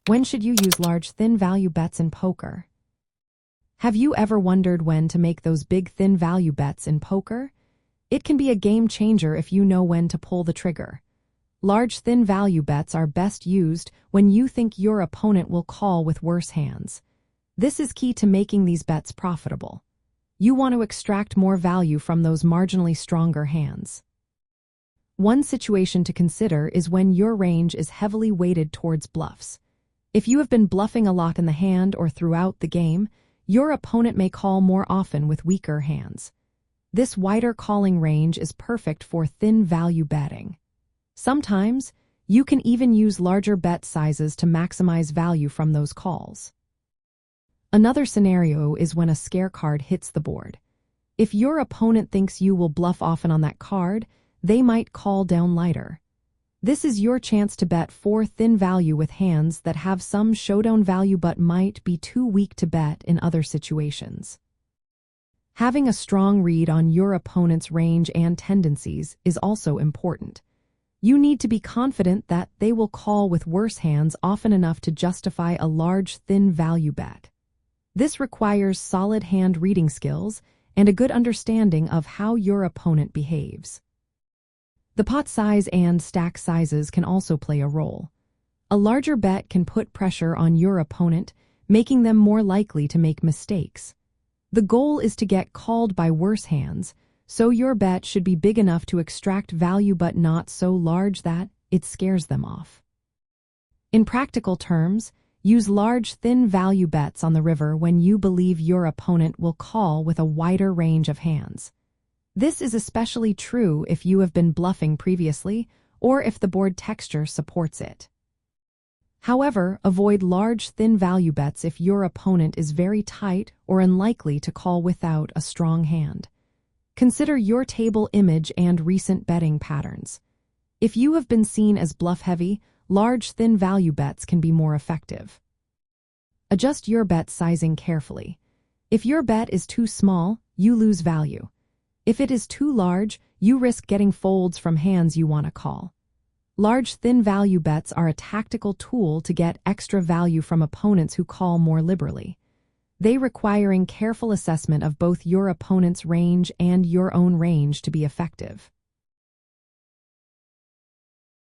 When should you use large, thin value bets in poker? Have you ever wondered when to make those big, thin value bets in poker? It can be a game changer if you know when to pull the trigger. Large, thin value bets are best used when you think your opponent will call with worse hands. This is key to making these bets profitable. You want to extract more value from those marginally stronger hands. One situation to consider is when your range is heavily weighted towards bluffs. If you have been bluffing a lot in the hand or throughout the game, your opponent may call more often with weaker hands. This wider calling range is perfect for thin value betting. Sometimes, you can even use larger bet sizes to maximize value from those calls. Another scenario is when a scare card hits the board. If your opponent thinks you will bluff often on that card, they might call down lighter. This is your chance to bet for thin value with hands that have some showdown value but might be too weak to bet in other situations. Having a strong read on your opponent's range and tendencies is also important. You need to be confident that they will call with worse hands often enough to justify a large, thin value bet. This requires solid hand reading skills and a good understanding of how your opponent behaves. The pot size and stack sizes can also play a role. A larger bet can put pressure on your opponent, making them more likely to make mistakes. The goal is to get called by worse hands, so your bet should be big enough to extract value but not so large that it scares them off. In practical terms, use large, thin value bets on the river when you believe your opponent will call with a wider range of hands. This is especially true if you have been bluffing previously or if the board texture supports it. However, avoid large, thin value bets if your opponent is very tight or unlikely to call without a strong hand. Consider your table image and recent betting patterns. If you have been seen as bluff-heavy, large, thin value bets can be more effective. Adjust your bet sizing carefully. If your bet is too small, you lose value. If it is too large, you risk getting folds from hands you want to call. Large, thin value bets are a tactical tool to get extra value from opponents who call more liberally. They require careful assessment of both your opponent's range and your own range to be effective.